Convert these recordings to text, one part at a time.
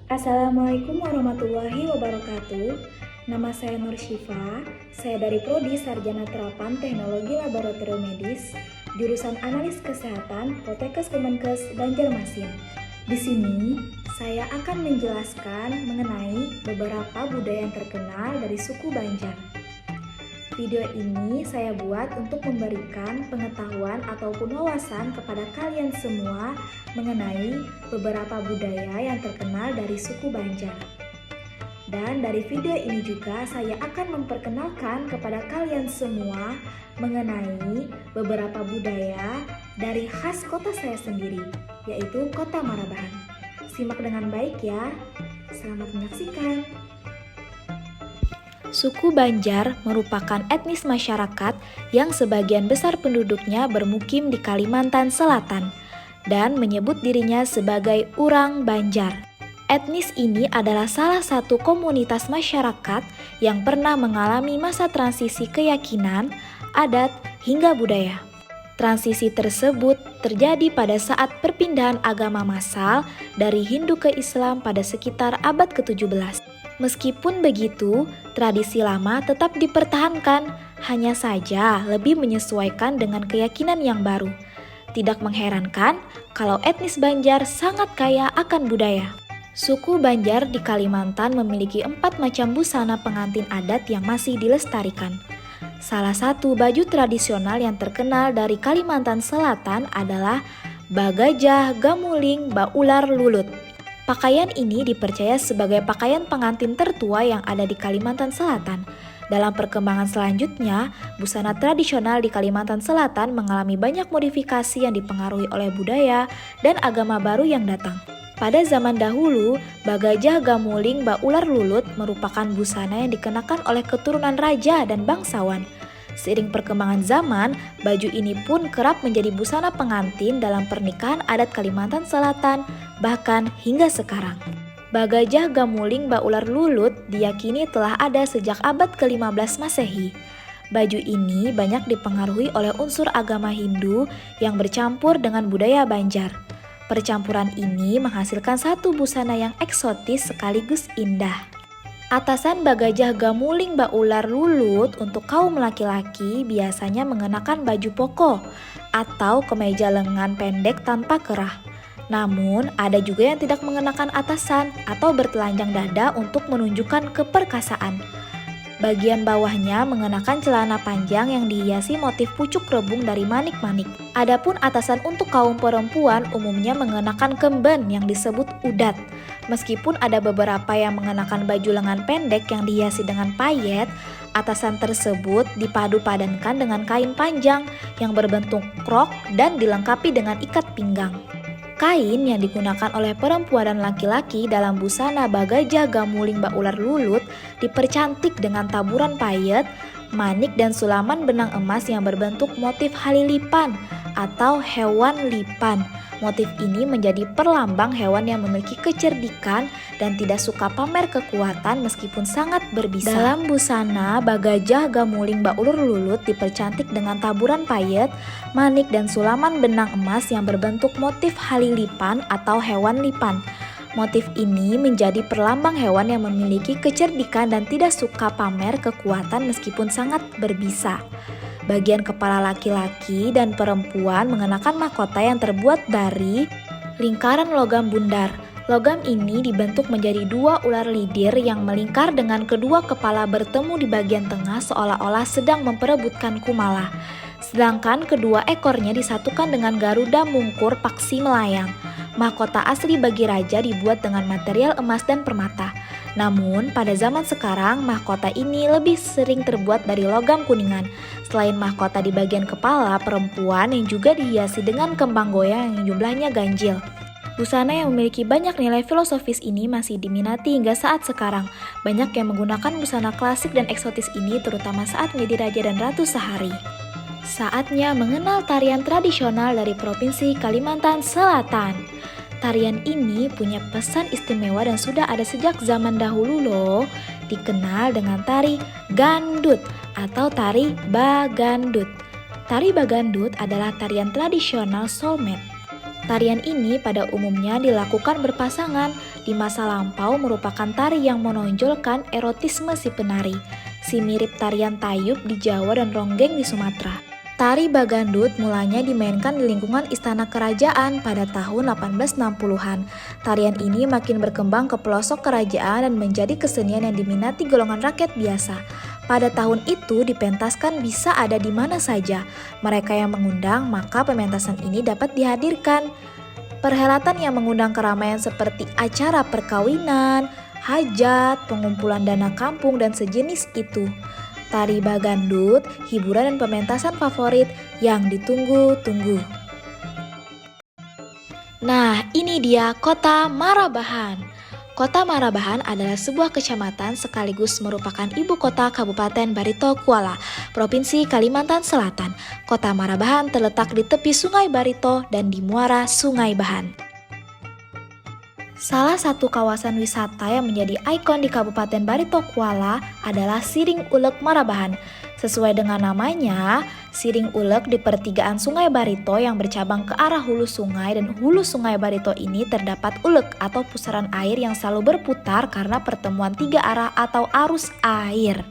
Assalamualaikum warahmatullahi wabarakatuh. Nama saya Nur Syifa. Saya dari Prodi Sarjana Terapan Teknologi Laboratorium Medis, jurusan Analis Kesehatan, Poltekkes Kemenkes Banjarmasin. Di sini saya akan menjelaskan mengenai beberapa budaya yang terkenal dari suku Banjar. Video ini saya buat untuk memberikan pengetahuan ataupun wawasan kepada kalian semua mengenai beberapa budaya yang terkenal dari suku Banjar. Dan dari video ini juga saya akan memperkenalkan kepada kalian semua mengenai beberapa budaya dari khas kota saya sendiri, yaitu Kota Marabahan. Simak dengan baik ya. Selamat menyaksikan. Suku Banjar merupakan etnis masyarakat yang sebagian besar penduduknya bermukim di Kalimantan Selatan dan menyebut dirinya sebagai Urang Banjar. Etnis ini adalah salah satu komunitas masyarakat yang pernah mengalami masa transisi keyakinan, adat, hingga budaya. Transisi tersebut terjadi pada saat perpindahan agama massal dari Hindu ke Islam pada sekitar abad ke-17. Meskipun begitu, tradisi lama tetap dipertahankan, hanya saja lebih menyesuaikan dengan keyakinan yang baru. Tidak mengherankan kalau etnis Banjar sangat kaya akan budaya. Suku Banjar di Kalimantan memiliki 4 macam busana pengantin adat yang masih dilestarikan. Salah satu baju tradisional yang terkenal dari Kalimantan Selatan adalah Bagajah Gamuling Baular Lulut. Pakaian ini dipercaya sebagai pakaian pengantin tertua yang ada di Kalimantan Selatan. Dalam perkembangan selanjutnya, busana tradisional di Kalimantan Selatan mengalami banyak modifikasi yang dipengaruhi oleh budaya dan agama baru yang datang. Pada zaman dahulu, Bagajah Gamuling Baular Lulut merupakan busana yang dikenakan oleh keturunan raja dan bangsawan. Seiring perkembangan zaman, baju ini pun kerap menjadi busana pengantin dalam pernikahan adat Kalimantan Selatan, bahkan hingga sekarang. Bagajah Gamuling Baular Lulut diyakini telah ada sejak abad ke-15 Masehi. Baju ini banyak dipengaruhi oleh unsur agama Hindu yang bercampur dengan budaya Banjar. Percampuran ini menghasilkan satu busana yang eksotis sekaligus indah. Atasan Bagajah Gamuling Baular Lulut untuk kaum laki-laki biasanya mengenakan baju poko atau kemeja lengan pendek tanpa kerah. Namun, ada juga yang tidak mengenakan atasan atau bertelanjang dada untuk menunjukkan keperkasaan. Bagian bawahnya mengenakan celana panjang yang dihiasi motif pucuk rebung dari manik-manik. Adapun atasan untuk kaum perempuan umumnya mengenakan kemben yang disebut udat. Meskipun ada beberapa yang mengenakan baju lengan pendek yang dihiasi dengan payet, atasan tersebut dipadu-padankan dengan kain panjang yang berbentuk krok dan dilengkapi dengan ikat pinggang. Kain yang digunakan oleh perempuan dan laki-laki dalam busana Bagajah Gamuling Baular Lulut dipercantik dengan taburan payet, manik dan sulaman benang emas yang berbentuk motif halilipan atau hewan lipan. Motif ini menjadi perlambang hewan yang memiliki kecerdikan dan tidak suka pamer kekuatan meskipun sangat berbisa. Dalam busana, Bagajah Gamuling Baular Lulut dipercantik dengan taburan payet, manik dan sulaman benang emas yang berbentuk motif halilipan atau hewan lipan. Motif ini menjadi perlambang hewan yang memiliki kecerdikan dan tidak suka pamer kekuatan meskipun sangat berbisa. Bagian kepala laki-laki dan perempuan mengenakan mahkota yang terbuat dari lingkaran logam bundar. Logam ini dibentuk menjadi 2 ular lidir yang melingkar dengan kedua kepala bertemu di bagian tengah seolah-olah sedang memperebutkan kumala. Sedangkan kedua ekornya disatukan dengan garuda mungkur paksi melayang. Mahkota asli bagi raja dibuat dengan material emas dan permata. Namun, pada zaman sekarang, mahkota ini lebih sering terbuat dari logam kuningan. Selain mahkota di bagian kepala perempuan yang juga dihiasi dengan kembang goyang yang jumlahnya ganjil. Busana yang memiliki banyak nilai filosofis ini masih diminati hingga saat sekarang. Banyak yang menggunakan busana klasik dan eksotis ini terutama saat menjadi raja dan ratu sehari. Saatnya mengenal tarian tradisional dari Provinsi Kalimantan Selatan. Tarian ini punya pesan istimewa dan sudah ada sejak zaman dahulu loh. Dikenal dengan tari gandut atau tari bagandut. Tari bagandut adalah tarian tradisional soulmate. Tarian ini pada umumnya dilakukan berpasangan di masa lampau merupakan tari yang menonjolkan erotisme si penari, si mirip tarian tayub di Jawa dan ronggeng di Sumatera. Tari Bagandut mulanya dimainkan di lingkungan istana kerajaan pada tahun 1860-an. Tarian ini makin berkembang ke pelosok kerajaan dan menjadi kesenian yang diminati golongan rakyat biasa. Pada tahun itu dipentaskan bisa ada di mana saja. Mereka yang mengundang, maka pementasan ini dapat dihadirkan. Perhelatan yang mengundang keramaian seperti acara perkawinan, hajat, pengumpulan dana kampung, dan sejenis itu. Tari Bagandut, hiburan dan pementasan favorit yang ditunggu-tunggu. Nah, ini dia Kota Marabahan. Kota Marabahan adalah sebuah kecamatan sekaligus merupakan ibu kota Kabupaten Barito Kuala, Provinsi Kalimantan Selatan. Kota Marabahan terletak di tepi Sungai Barito dan di muara Sungai Bahan. Salah satu kawasan wisata yang menjadi ikon di Kabupaten Barito Kuala adalah Siring Ulek Marabahan. Sesuai dengan namanya, Siring Ulek di pertigaan Sungai Barito yang bercabang ke arah hulu sungai, dan hulu Sungai Barito ini terdapat ulek atau pusaran air yang selalu berputar karena pertemuan tiga arah atau arus air.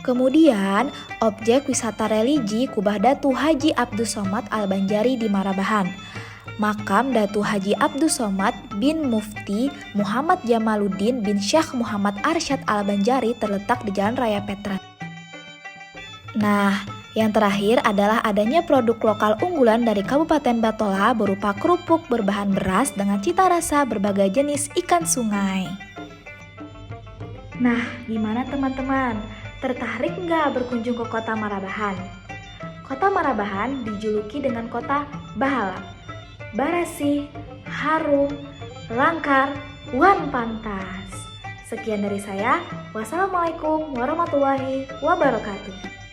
Kemudian, objek wisata religi Kubah Datu Haji Abdus Somad Al-Banjari di Marabahan. Makam Datu Haji Abdus Somad bin Mufti Muhammad Jamaluddin bin Syekh Muhammad Arsyad Al-Banjari terletak di Jalan Raya Petra. Nah, yang terakhir adalah adanya produk lokal unggulan dari Kabupaten Batola berupa kerupuk berbahan beras dengan cita rasa berbagai jenis ikan sungai. Nah, gimana teman-teman? Tertarik nggak berkunjung ke Kota Marabahan? Kota Marabahan dijuluki dengan Kota Bahala, Barasih, Harum, Langkar, Wan Pantas. Sekian dari saya. Wassalamualaikum warahmatullahi wabarakatuh.